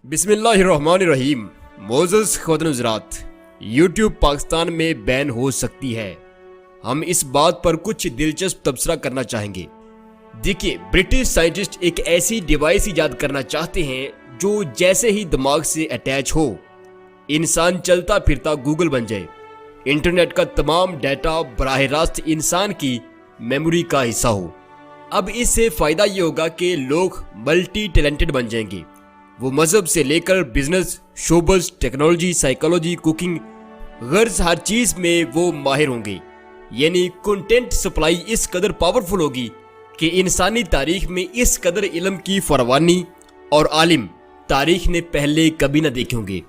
बिस्मिल्लाहिर्रहमानिर्रहीम। मोअज़्ज़ज़ ख़वातीन-ओ-हज़रात, यूट्यूब पाकिस्तान में बैन हो सकती है। हम इस बात पर कुछ दिलचस्प तबसरा करना चाहेंगे। देखिए, ब्रिटिश साइंटिस्ट एक ऐसी डिवाइस ईजाद करना चाहते हैं जो जैसे ही दिमाग से अटैच हो, इंसान चलता फिरता गूगल बन जाए। इंटरनेट का तमाम डाटा बराह रास्त इंसान की मेमोरी का हिस्सा हो। अब इससे फ़ायदा ये होगा कि लोग मल्टी टैलेंटेड बन जाएंगे। वो मजहब से लेकर बिजनेस, शोबस, टेक्नोलॉजी, साइकोलॉजी, कुकिंग, गर्ज हर चीज में वो माहिर होंगे। यानी कंटेंट सप्लाई इस कदर पावरफुल होगी कि इंसानी तारीख में इस कदर इल्म की फरवानी और आलिम तारीख ने पहले कभी न देखे होंगे।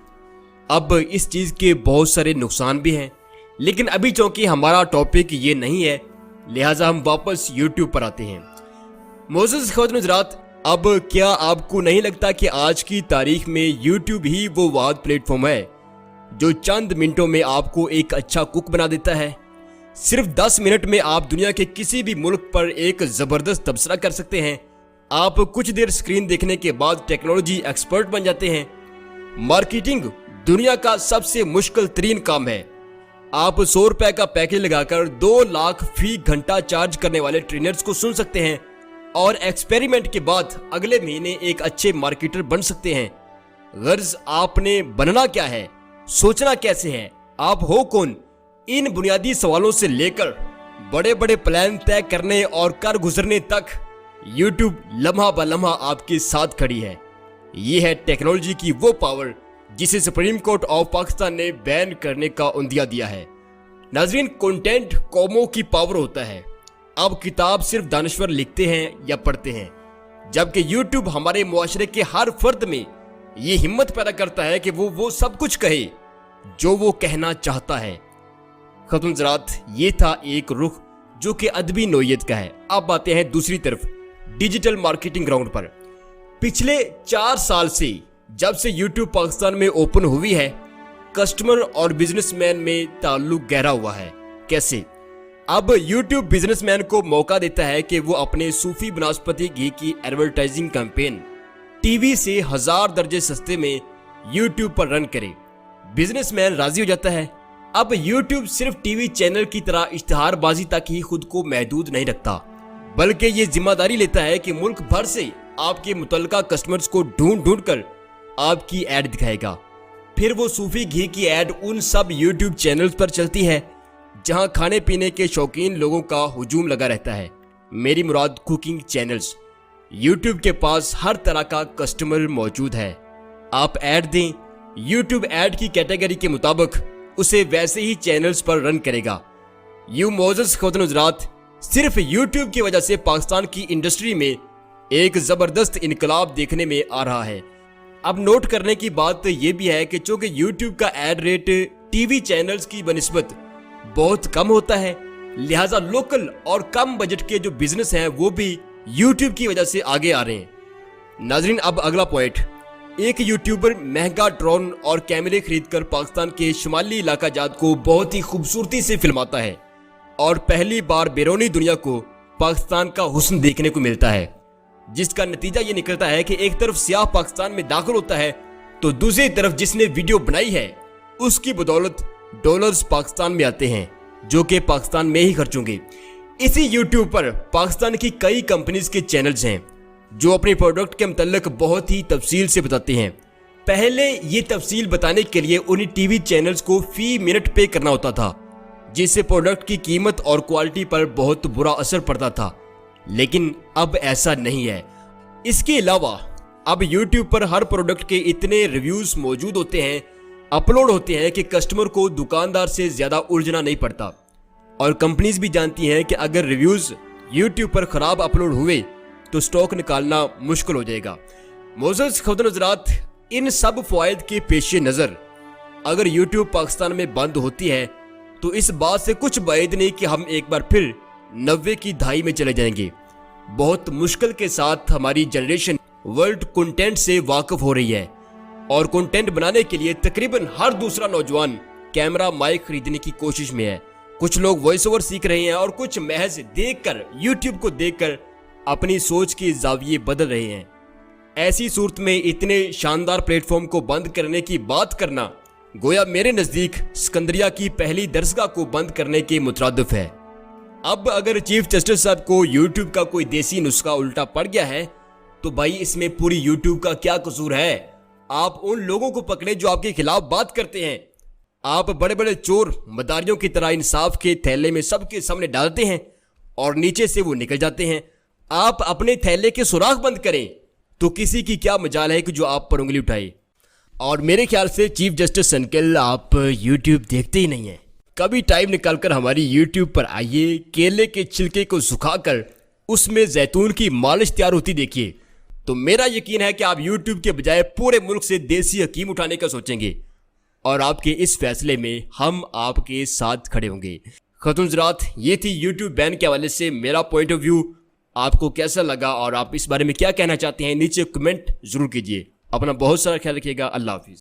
अब इस चीज के बहुत सारे नुकसान भी हैं, लेकिन अभी चूंकि हमारा टॉपिक ये नहीं है, लिहाजा हम वापस यूट्यूब पर आते हैं। मोअज़्ज़ज़ ख़वातीन-ओ-हज़रात, अब क्या आपको नहीं लगता कि आज की तारीख में यूट्यूब ही वो वाद प्लेटफॉर्म है जो चंद मिनटों में आपको एक अच्छा कुक बना देता है? सिर्फ 10 मिनट में आप दुनिया के किसी भी मुल्क पर एक ज़बरदस्त तबसरा कर सकते हैं। आप कुछ देर स्क्रीन देखने के बाद टेक्नोलॉजी एक्सपर्ट बन जाते हैं। मार्केटिंग दुनिया का सबसे मुश्किल तरीन काम है। आप 100 रुपए का पैकेज लगाकर 2 लाख फी घंटा चार्ज करने वाले ट्रेनर्स को सुन सकते हैं और एक्सपेरिमेंट के बाद अगले महीने एक अच्छे मार्केटर बन सकते हैं। गर्ज आपने बनना क्या है, सोचना कैसे है, आप हो कौन, इन बुनियादी सवालों से लेकर बड़े बड़े प्लान तय करने और कर गुजरने तक यूट्यूब लम्हा ब लम्हा आपके साथ खड़ी है। ये है टेक्नोलॉजी की वो पावर जिसे सुप्रीम कोर्ट ऑफ पाकिस्तान ने बैन करने का उंदिया दिया है। नाजरीन, कंटेंट कौमों की पावर होता है। अब किताब सिर्फ दानश्वर लिखते हैं या पढ़ते हैं, जबकि यूट्यूब हमारे मुआशरे के हर फर्द में ये हिम्मत पैदा करता है कि वो सब कुछ कहे जो वो कहना चाहता है। ख़वातीन-ओ-हज़रात, ये था एक रुख जो कि अदबी नोयत का है। अब आते हैं दूसरी तरफ, डिजिटल मार्केटिंग ग्राउंड पर। पिछले 4 साल से जब से यूट्यूब पाकिस्तान में ओपन हुई है, कस्टमर और बिजनेसमैन में ताल्लुक गहरा हुआ है। कैसे? अब यूट्यूब बिजनेसमैन को मौका देता है कि वो अपने सूफी बनास्पति घी की एडवर्टाइजिंग कैंपेन टीवी से 1000 दर्जे सस्ते में यूट्यूब पर रन करे। बिजनेसमैन राजी हो जाता है। अब यूट्यूब सिर्फ टीवी चैनल की तरह इश्तिहारबाजी तक ही खुद को महदूद नहीं रखता, बल्कि ये जिम्मेदारी लेता है कि मुल्क भर से आपके मुतल्लिका कस्टमर्स को ढूंढ ढूंढ कर आपकी ऐड दिखाएगा। फिर वो सूफी घी की ऐड उन सब यूट्यूब चैनल्स पर चलती है जहां खाने पीने के शौकीन लोगों का हुजूम लगा रहता है। मेरी मुराद कुकिंग चैनल्स। यूट्यूब के पास हर तरह का कस्टमर मौजूद है। आप ऐड दें, यूट्यूब ऐड की कैटेगरी के मुताबिक उसे वैसे ही चैनल्स पर रन करेगा। यूं मोअज़्ज़ज़ ख़वातीन-ओ-हज़रात, सिर्फ यूट्यूब की वजह से पाकिस्तान की इंडस्ट्री में एक जबरदस्त इनकलाब देखने में आ रहा है। अब नोट करने की बात यह भी है कि चूंकि यूट्यूब का ऐड रेट टीवी चैनल्स की बनिस्बत बहुत कम होता है, लिहाजा लोकल और कम बजट के जो बिजनेस हैं वो भी यूट्यूब की वजह से आगे आ रहे हैं। नाजरीन, अब अगला पॉइंट, एक यूट्यूबर महंगा ड्रोन और कैमरे खरीदकर पाकिस्तान के शुमाली इलाका जात को बहुत ही खूबसूरती से फिल्माता है और पहली बार बैरूनी दुनिया को पाकिस्तान का हुस्न देखने को मिलता है, जिसका नतीजा ये निकलता है कि एक तरफ सियाह पाकिस्तान में दाखिल होता है तो दूसरी तरफ जिसने वीडियो बनाई है उसकी बदौलत डॉलर्स पाकिस्तान में आते हैं जो कि पाकिस्तान में ही खर्च होंगे। इसी यूट्यूब पर पाकिस्तान की कई कंपनीज के चैनल्स हैं जो अपने प्रोडक्ट के मुतल्लिक बहुत ही तफसील से बताते हैं। पहले ये तफसील बताने के लिए उन्हीं टीवी चैनल्स को फी मिनट पे करना होता था, जिससे प्रोडक्ट की कीमत और क्वालिटी पर बहुत बुरा असर पड़ता था, लेकिन अब ऐसा नहीं है। इसके अलावा अब यूट्यूब पर हर प्रोडक्ट के इतने रिव्यूज मौजूद होते हैं, अपलोड होते हैं कि कस्टमर को दुकानदार से ज्यादा उलझना नहीं पड़ता। और कंपनीज भी जानती हैं कि अगर रिव्यूज यूट्यूब पर खराब अपलोड हुए तो स्टॉक निकालना मुश्किल हो जाएगा। मोअज़्ज़ज़ ख़वातीन-ओ-हज़रात, इन सब फ़वाइद के पेश नज़र अगर यूट्यूब पाकिस्तान में बंद होती है तो इस बात से कुछ बाइद नहीं कि हम एक बार फिर 90 की दहाई में चले जाएंगे। बहुत मुश्किल के साथ हमारी जनरेशन वर्ल्ड कंटेंट से वाकिफ हो रही है और कंटेंट बनाने के लिए तकरीबन हर दूसरा नौजवान कैमरा माइक खरीदने की कोशिश में है। कुछ लोग वॉइस ओवर सीख रहे हैं और कुछ महज देखकर, यूट्यूब को देखकर अपनी सोच के जाविये बदल रहे हैं। ایسی صورت میں اتنے شاندار پلیٹ فارم کو بند کرنے کی بات کرنا گویا میرے نزدیک اسکندریہ کی پہلی درسگاہ کو بند کرنے کے مترادف ہے۔ اب اگر چیف جسٹس صاحب کو یوٹیوب کا کوئی دیسی نسخہ الٹا پڑ گیا ہے تو بھائی اس میں پوری یوٹیوب کا کیا قصور ہے؟ آپ ان لوگوں کو پکڑیں جو آپ کے خلاف بات کرتے ہیں۔ آپ بڑے بڑے چور مداریوں کی طرح انصاف کے تھیلے میں سب کے سامنے ڈالتے ہیں اور نیچے سے وہ نکل جاتے ہیں۔ آپ اپنے تھیلے کے سوراخ بند کریں تو کسی کی کیا مجال ہے کہ جو آپ پر انگلی اٹھائے۔ اور میرے خیال سے چیف جسٹس انکل آپ یوٹیوب دیکھتے ہی نہیں ہیں۔ کبھی ٹائم نکال کر ہماری یوٹیوب پر آئیے، کیلے کے چھلکے کو سکھا کر اس میں زیتون کی مالش تیار ہوتی دیکھیے، تو میرا یقین ہے کہ آپ یوٹیوب کے بجائے پورے ملک سے دیسی حکیم اٹھانے کا سوچیں گے، اور آپ کے اس فیصلے میں ہم آپ کے ساتھ کھڑے ہوں گے۔ خاتون حضرات، یہ تھی یوٹیوب بین کے حوالے سے میرا پوائنٹ آف ویو۔ آپ کو کیسا لگا اور آپ اس بارے میں کیا کہنا چاہتے ہیں نیچے کمنٹ ضرور کیجیے۔ اپنا بہت سارا خیال رکھیے گا۔ اللہ حافظ۔